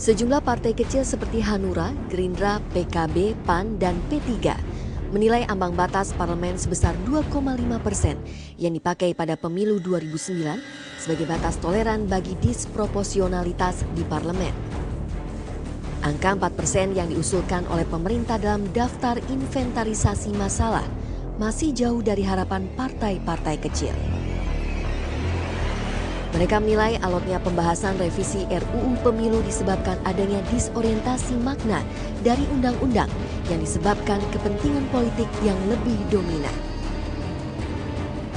Sejumlah partai kecil seperti Hanura, Gerindra, PKB, PAN, dan P3 menilai ambang batas parlemen sebesar 2,5% yang dipakai pada pemilu 2009 sebagai batas toleran bagi disproporsionalitas di parlemen. Angka 4% yang diusulkan oleh pemerintah dalam daftar inventarisasi masalah masih jauh dari harapan partai-partai kecil. Mereka menilai alotnya pembahasan revisi RUU Pemilu disebabkan adanya disorientasi makna dari undang-undang yang disebabkan kepentingan politik yang lebih dominan.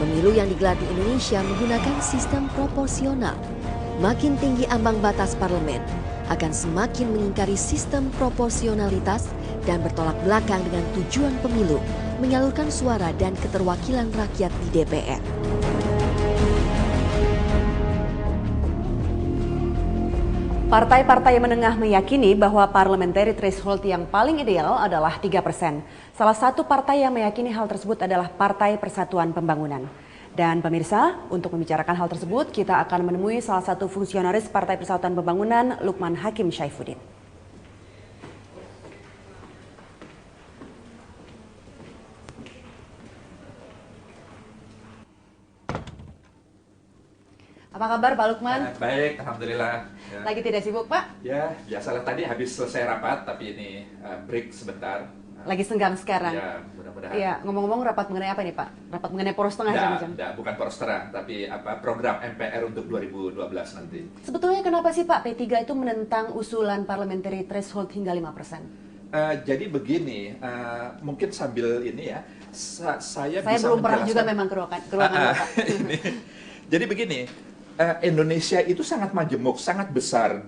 Pemilu yang digelar di Indonesia menggunakan sistem proporsional. Makin tinggi ambang batas parlemen akan semakin mengingkari sistem proporsionalitas dan bertolak belakang dengan tujuan pemilu menyalurkan suara dan keterwakilan rakyat di DPR. Partai-partai menengah meyakini bahwa parliamentary threshold yang paling ideal adalah 3%. Salah satu partai yang meyakini hal tersebut adalah Partai Persatuan Pembangunan. Dan pemirsa, untuk membicarakan hal tersebut, kita akan menemui salah satu fungsionaris Partai Persatuan Pembangunan, Lukman Hakim Syaifuddin. Apa kabar Pak Lukman? Baik, Alhamdulillah. Ya. Lagi tidak sibuk Pak? Ya, biasalah tadi habis selesai rapat, tapi ini break sebentar. Lagi senggang sekarang? Ya, mudah-mudahan. Iya, ngomong-ngomong rapat mengenai apa nih Pak? Rapat mengenai poros tengah jangan-jangan? Bukan poros tengah, tapi program MPR untuk 2012 nanti. Sebetulnya kenapa sih Pak P3 itu menentang usulan parliamentary threshold hingga 5%? Jadi begini, mungkin sambil ini ya, saya bisa belum pernah juga menjelaskan. Memang ke ruangan Bapak. Jadi begini, Indonesia itu sangat majemuk, sangat besar,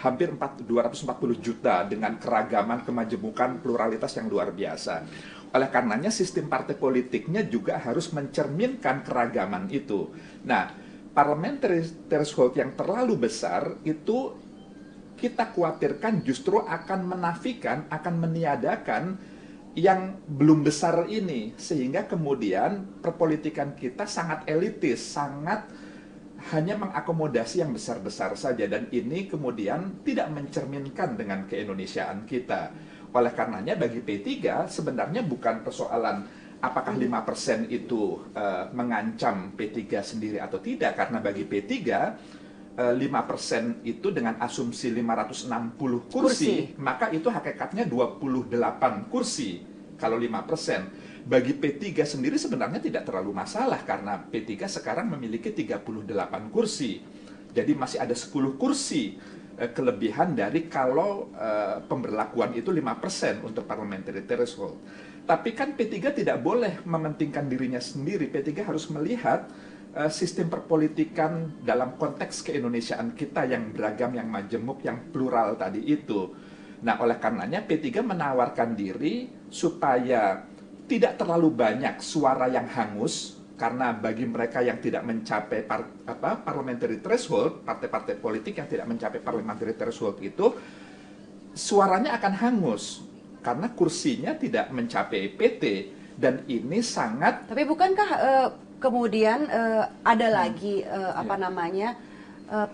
hampir 240 juta dengan keragaman, kemajemukan, pluralitas yang luar biasa. Oleh karenanya sistem partai politiknya juga harus mencerminkan keragaman itu. Nah, parliamentary threshold yang terlalu besar itu kita khawatirkan justru akan menafikan, akan meniadakan yang belum besar ini, sehingga kemudian perpolitikan kita sangat elitis, sangat hanya mengakomodasi yang besar-besar saja, dan ini kemudian tidak mencerminkan dengan keindonesiaan kita. Oleh karenanya bagi P3 sebenarnya bukan persoalan apakah 5% itu mengancam P3 sendiri atau tidak, karena bagi P3 5% itu dengan asumsi 560 kursi, maka itu hakikatnya 28 kursi kalau 5%. Bagi P3 sendiri sebenarnya tidak terlalu masalah karena P3 sekarang memiliki 38 kursi. Jadi masih ada 10 kursi kelebihan dari kalau pemberlakuan itu 5% untuk parliamentary threshold. Tapi kan P3 tidak boleh mementingkan dirinya sendiri. P3 harus melihat sistem perpolitikan dalam konteks keindonesiaan kita yang beragam, yang majemuk, yang plural tadi itu. Nah, oleh karenanya P3 menawarkan diri supaya tidak terlalu banyak suara yang hangus, karena bagi mereka yang tidak mencapai parliamentary threshold, partai-partai politik yang tidak mencapai parliamentary threshold itu, suaranya akan hangus karena kursinya tidak mencapai PT, dan ini sangat. Tapi bukankah kemudian ada lagi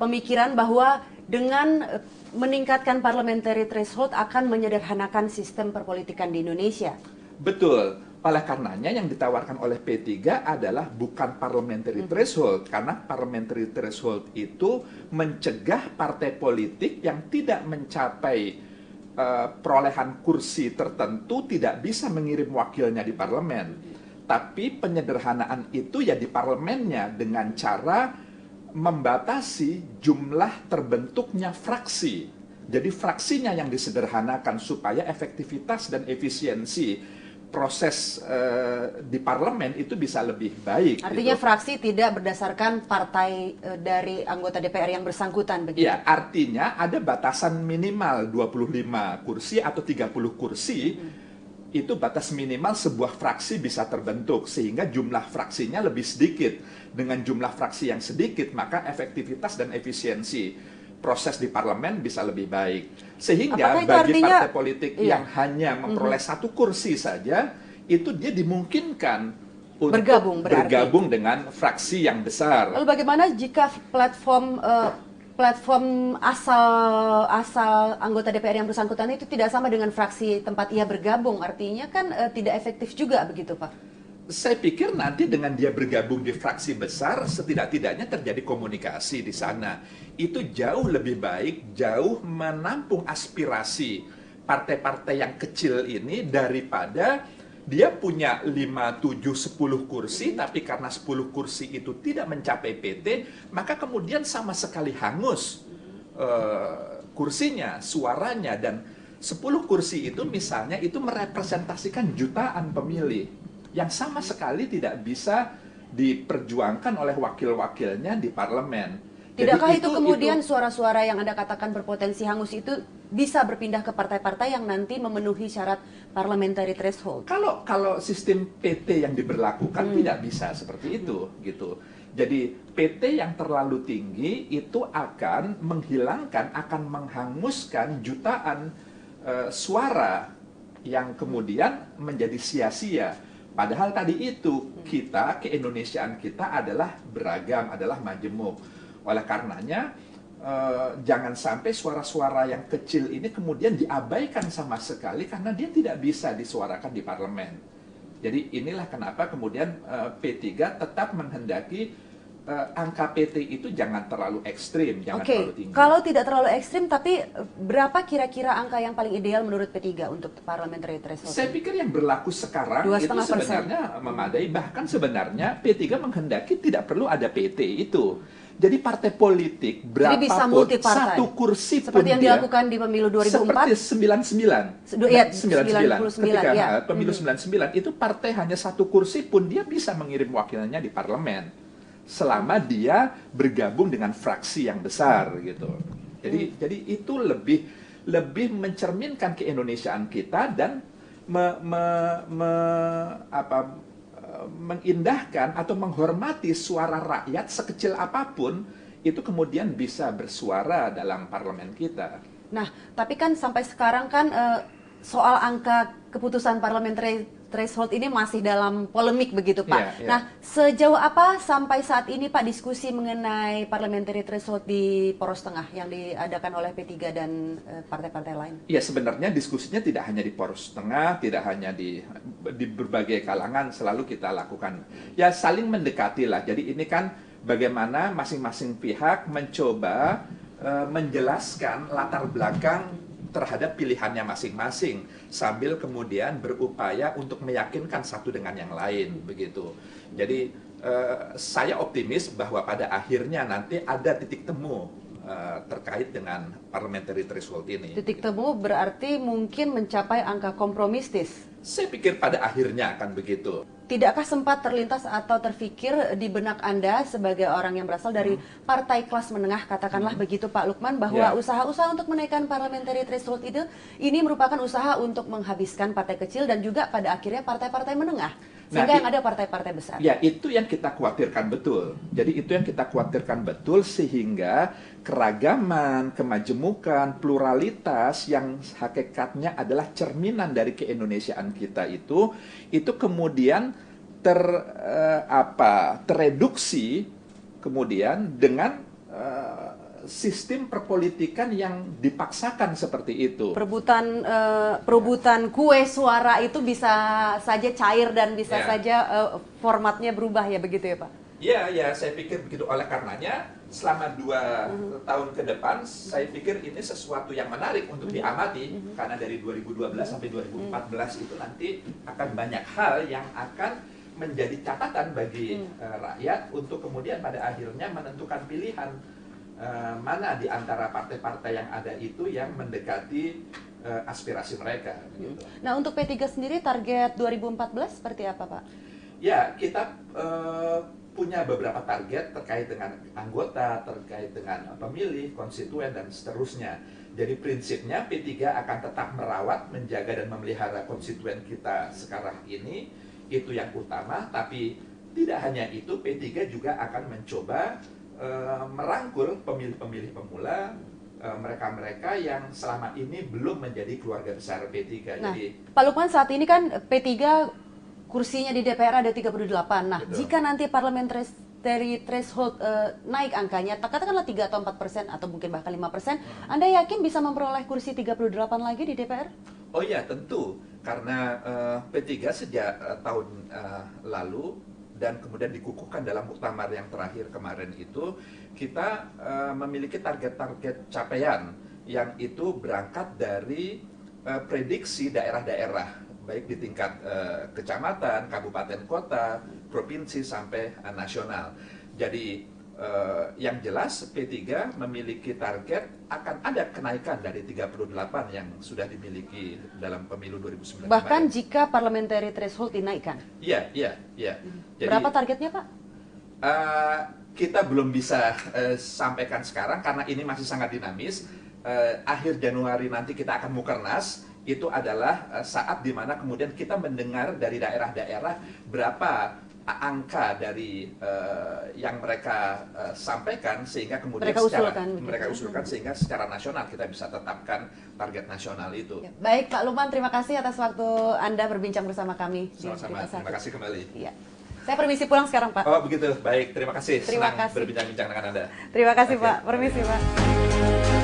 pemikiran bahwa dengan meningkatkan parliamentary threshold akan menyederhanakan sistem perpolitikan di Indonesia? Betul. Oleh karenanya yang ditawarkan oleh P3 adalah bukan parliamentary threshold, karena parliamentary threshold itu mencegah partai politik yang tidak mencapai perolehan kursi tertentu tidak bisa mengirim wakilnya di parlemen. Tapi penyederhanaan itu ya di parlemennya dengan cara membatasi jumlah terbentuknya fraksi. Jadi fraksinya yang disederhanakan supaya efektivitas dan efisiensi proses di parlemen itu bisa lebih baik. Artinya gitu. fraksi tidak berdasarkan partai dari anggota DPR yang bersangkutan begitu? Ya, artinya ada batasan minimal 25 kursi atau 30 kursi. Itu batas minimal sebuah fraksi bisa terbentuk, sehingga jumlah fraksinya lebih sedikit. Dengan jumlah fraksi yang sedikit, maka efektivitas dan efisiensi proses di parlemen bisa lebih baik. Sehingga bagi partai politik yang hanya memperoleh satu kursi saja, itu dia dimungkinkan untuk bergabung dengan fraksi yang besar. Lalu bagaimana jika platform platform asal anggota DPR yang bersangkutan itu tidak sama dengan fraksi tempat ia bergabung, artinya kan tidak efektif juga begitu, Pak? Saya pikir nanti dengan dia bergabung di fraksi besar, setidak-tidaknya terjadi komunikasi di sana. Itu jauh lebih baik, jauh menampung aspirasi partai-partai yang kecil ini daripada dia punya 5, 7, 10 kursi, tapi karena 10 kursi itu tidak mencapai PT, maka kemudian sama sekali hangus kursinya, suaranya, dan 10 kursi itu misalnya itu merepresentasikan jutaan pemilih yang sama sekali tidak bisa diperjuangkan oleh wakil-wakilnya di parlemen. Tidakkah itu kemudian suara-suara yang Anda katakan berpotensi hangus itu bisa berpindah ke partai-partai yang nanti memenuhi syarat parliamentary threshold? Kalau sistem PT yang diberlakukan tidak bisa seperti itu, gitu. Jadi PT yang terlalu tinggi itu akan menghilangkan, akan menghanguskan jutaan suara yang kemudian menjadi sia-sia. Padahal tadi itu kita, keindonesiaan kita adalah beragam, adalah majemuk. Oleh karenanya jangan sampai suara-suara yang kecil ini kemudian diabaikan sama sekali karena dia tidak bisa disuarakan di parlemen. Jadi inilah kenapa kemudian P3 tetap menghendaki angka PT itu jangan terlalu ekstrim, jangan terlalu tinggi. Kalau tidak terlalu ekstrim, tapi berapa kira-kira angka yang paling ideal menurut P3 untuk parliamentary threshold? Saya pikir yang berlaku sekarang itu sebenarnya memadai. Bahkan sebenarnya P3 menghendaki tidak perlu ada PT itu. Jadi partai politik berapapun satu kursi pun seperti yang dilakukan di pemilu 2004, seperti 99, ya, 99 ketika ya. Pemilu 99 itu partai hanya satu kursi pun dia bisa mengirim wakilnya di parlemen selama dia bergabung dengan fraksi yang besar gitu. Jadi itu lebih mencerminkan keindonesiaan kita dan mengindahkan atau menghormati suara rakyat sekecil apapun itu kemudian bisa bersuara dalam parlemen kita. Nah, tapi kan sampai sekarang kan soal angka keputusan parliamentary threshold ini masih dalam polemik begitu, Pak. Nah, sejauh apa sampai saat ini, Pak, diskusi mengenai parliamentary threshold di poros tengah yang diadakan oleh P3 dan partai-partai lain? Ya, sebenarnya diskusinya tidak hanya di poros tengah, tidak hanya di berbagai kalangan selalu kita lakukan. Ya, saling mendekati lah. Jadi ini kan bagaimana masing-masing pihak mencoba menjelaskan latar belakang terhadap pilihannya masing-masing sambil kemudian berupaya untuk meyakinkan satu dengan yang lain begitu. Jadi saya optimis bahwa pada akhirnya nanti ada titik temu terkait dengan parliamentary threshold ini. Titik temu berarti mungkin mencapai angka kompromistis. Saya pikir pada akhirnya akan begitu. Tidakkah sempat terlintas atau terfikir di benak Anda sebagai orang yang berasal dari partai kelas menengah, katakanlah begitu Pak Lukman, bahwa usaha-usaha untuk menaikkan parliamentary threshold itu ini merupakan usaha untuk menghabiskan partai kecil dan juga pada akhirnya partai-partai menengah, sehingga yang ada partai-partai besar? Ya, itu yang kita khawatirkan betul. Jadi itu yang kita khawatirkan betul sehingga keragaman, kemajemukan, pluralitas yang hakikatnya adalah cerminan dari keindonesiaan kita itu kemudian tereduksi kemudian dengan sistem perpolitikan yang dipaksakan seperti itu. Perebutan kue suara itu bisa saja cair dan bisa saja formatnya berubah ya, begitu ya Pak? Ya, saya pikir begitu. Oleh karenanya selama 2 tahun ke depan saya pikir ini sesuatu yang menarik untuk diamati karena dari 2012 sampai 2014 itu nanti akan banyak hal yang akan menjadi catatan bagi rakyat untuk kemudian pada akhirnya menentukan pilihan mana di antara partai-partai yang ada itu yang mendekati aspirasi mereka. Gitu. Nah, untuk P3 sendiri target 2014 seperti apa, Pak? Ya, kita punya beberapa target terkait dengan anggota, terkait dengan pemilih, konstituen, dan seterusnya. Jadi prinsipnya P3 akan tetap merawat, menjaga, dan memelihara konstituen kita sekarang ini, itu yang utama. Tapi tidak hanya itu, P3 juga akan mencoba merangkul pemilih-pemilih pemula, mereka-mereka yang selama ini belum menjadi keluarga besar P3. Nah, Jadi, Pak Lukman, saat ini kan P3 kursinya di DPR ada 38. Nah, betul. jika nanti parliamentary parliamentary threshold naik angkanya, katakanlah 3 atau 4% atau mungkin bahkan 5%, Anda yakin bisa memperoleh kursi 38 lagi di DPR? Oh iya, tentu. Karena P3 sejak tahun lalu dan kemudian dikukuhkan dalam muktamar yang terakhir kemarin itu, kita memiliki target-target capaian yang itu berangkat dari prediksi daerah-daerah, baik di tingkat kecamatan, kabupaten kota, provinsi sampai nasional. Jadi yang jelas P3 memiliki target akan ada kenaikan dari 38 yang sudah dimiliki dalam pemilu 2009. Bahkan kemarin. jika parliamentary threshold dinaikkan. Iya. Jadi, Berapa targetnya, Pak? kita belum bisa sampaikan sekarang karena ini masih sangat dinamis. Akhir Januari nanti kita akan mukernas, itu adalah saat dimana kemudian kita mendengar dari daerah-daerah berapa angka dari yang mereka sampaikan, sehingga kemudian mereka usulkan sehingga secara nasional kita bisa tetapkan target nasional itu. Ya, baik Pak Lukman, terima kasih atas waktu Anda berbincang bersama kami. Sama-sama, terima kasih kembali. Ya. Saya permisi pulang sekarang, Pak. Oh begitu, baik, terima kasih. Terima Senang kasih. berbincang-bincang dengan Anda. Terima kasih, Oke, Pak. Permisi, Pak.